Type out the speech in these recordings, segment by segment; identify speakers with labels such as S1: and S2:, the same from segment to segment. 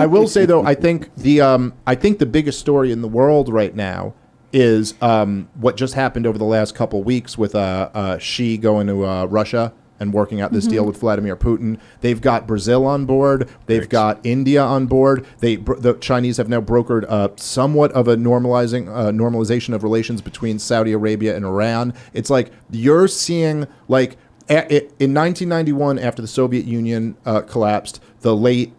S1: I will say though, I think the biggest story in the world right now is what just happened over the last couple weeks with Xi going to Russia and working out this deal with Vladimir Putin. They've got Brazil on board. They've got India on board. The Chinese have now brokered somewhat of a normalization of relations between Saudi Arabia and Iran. It's like you're seeing like in 1991, after the Soviet Union collapsed, the late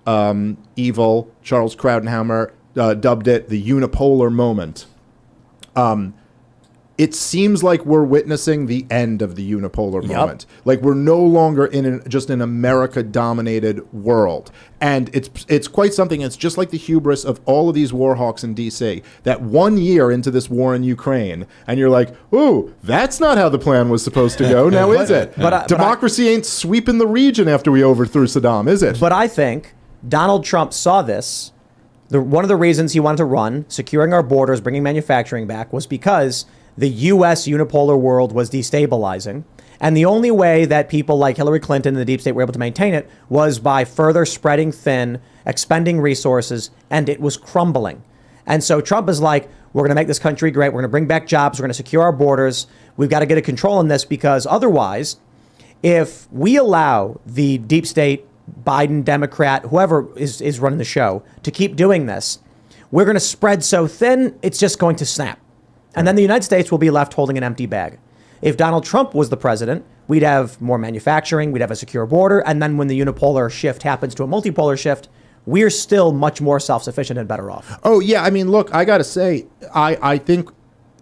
S1: evil Charles Krauthammer dubbed it the unipolar moment. It seems like we're witnessing the end of the unipolar moment. Like we're no longer in just an America-dominated world. And it's quite something. It's just like the hubris of all of these war hawks in D.C. that 1 year into this war in Ukraine, and you're like, ooh, that's not how the plan was supposed to go, now is it? Democracy ain't sweeping the region after we overthrew Saddam, is it?
S2: But I think Donald Trump saw this. One of the reasons he wanted to run, securing our borders, bringing manufacturing back, was because the U.S. unipolar world was destabilizing. And the only way that people like Hillary Clinton and the deep state were able to maintain it was by further spreading thin, expending resources, and it was crumbling. And so Trump is like, we're going to make this country great. We're going to bring back jobs. We're going to secure our borders. We've got to get a control on this, because otherwise, if we allow the deep state, Biden, Democrat, whoever is running the show, to keep doing this, we're going to spread so thin, it's just going to snap. And then the United States will be left holding an empty bag. If Donald Trump was the president, we'd have more manufacturing, we'd have a secure border, and then when the unipolar shift happens to a multipolar shift, we're still much more self-sufficient and better off.
S1: Oh, yeah. I mean, look, I got to say, I think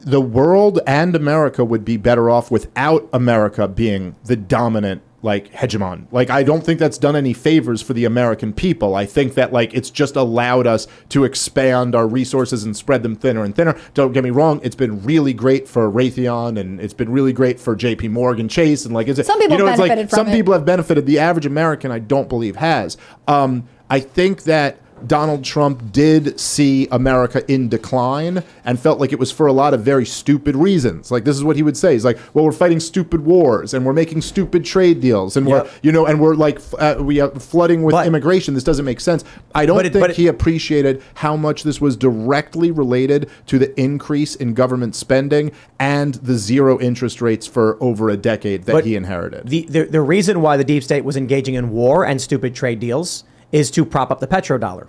S1: the world and America would be better off without America being the dominant hegemon. I don't think that's done any favors for the American people. I think that it's just allowed us to expand our resources and spread them thinner and thinner. Don't get me wrong, it's been really great for Raytheon, and it's been really great for JP Morgan Chase, and
S3: some people have benefited from it.
S1: Some people have benefited. The average American, I don't believe, has. I think that Donald Trump did see America in decline and felt like it was for a lot of very stupid reasons. This is what he would say. He's like, well, we're fighting stupid wars and we're making stupid trade deals and we're flooding with immigration. This doesn't make sense. I don't think he appreciated how much this was directly related to the increase in government spending and the zero interest rates for over a decade that he inherited.
S2: The reason why the deep state was engaging in war and stupid trade deals is to prop up the petrodollar.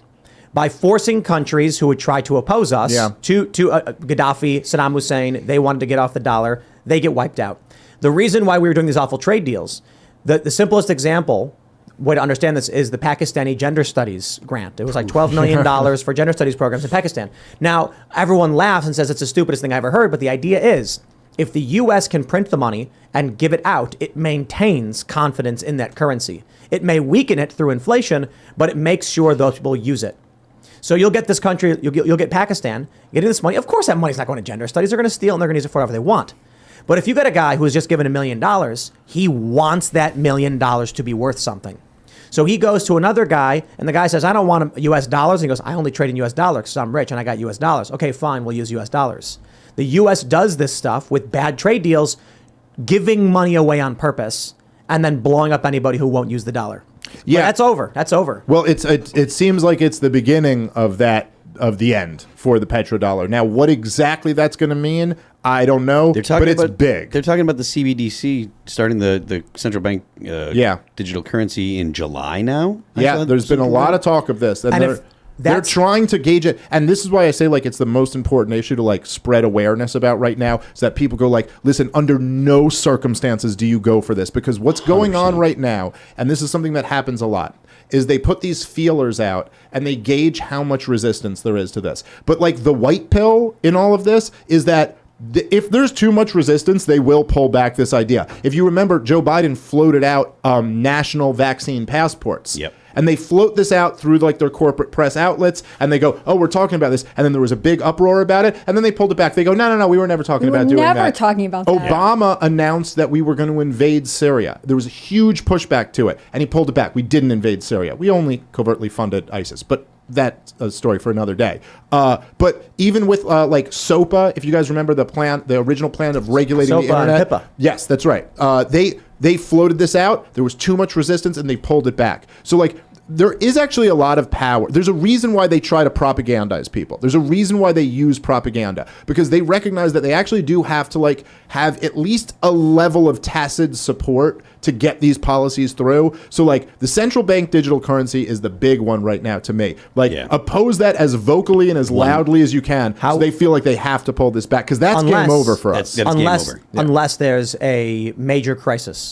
S2: By forcing countries who would try to oppose us to Gaddafi, Saddam Hussein, they wanted to get off the dollar, they get wiped out. The reason why we were doing these awful trade deals, the simplest example, way to understand this, is the Pakistani gender studies grant. It was like $12 million for gender studies programs in Pakistan. Now, everyone laughs and says it's the stupidest thing I ever heard, but the idea is, if the U.S. can print the money and give it out, it maintains confidence in that currency. It may weaken it through inflation, but it makes sure those people use it. So you'll get this country, you'll get Pakistan getting this money. Of course, that money's not going to gender studies. They're going to steal and they're going to use it for whatever they want. But if you get a guy who was just given $1 million, he wants that $1 million to be worth something. So he goes to another guy and the guy says, I don't want US dollars. And he goes, I only trade in US dollars because I'm rich and I got US dollars. Okay, fine, we'll use US dollars. The US does this stuff with bad trade deals, giving money away on purpose and then blowing up anybody who won't use the dollar. Yeah, but that's over. That's over.
S1: Well, it seems like it's the beginning of the end for the petrodollar. Now, what exactly that's going to mean, I don't know, but it's big.
S4: They're talking about the CBDC starting the central bank digital currency in July now.
S1: There's been a lot of talk of this. And they're trying to gauge it. And this is why I say it's the most important issue to spread awareness about right now, so that people go listen, under no circumstances do you go for this, because what's going 100%. On right now, and this is something that happens a lot, is they put these feelers out and they gauge how much resistance there is to this. But the white pill in all of this is that if there's too much resistance, they will pull back this idea. If you remember, Joe Biden floated out national vaccine passports.
S4: Yep.
S1: And they float this out through their corporate press outlets, and they go, "Oh, we're talking about this." And then there was a big uproar about it, and then they pulled it back. They go, "No, we were never talking about doing that."
S3: Never talking about that.
S1: Obama announced that we were going to invade Syria. There was a huge pushback to it, and he pulled it back. We didn't invade Syria. We only covertly funded ISIS, but that's a story for another day. But even with SOPA, if you guys remember the original plan of regulating the internet,
S2: and HIPAA.
S1: Yes, that's right. They floated this out. There was too much resistance, and they pulled it back. So there is actually a lot of power. There's a reason why they try to propagandize people. There's a reason why they use propaganda, because they recognize that they actually do have to like have at least a level of tacit support to get these policies through. So like the central bank digital currency is the big one right now to me. Like oppose that as vocally and as loudly as you can. So they feel like they have to pull this back, because that's game over for us.
S4: That's game over.
S2: Unless there's a major crisis.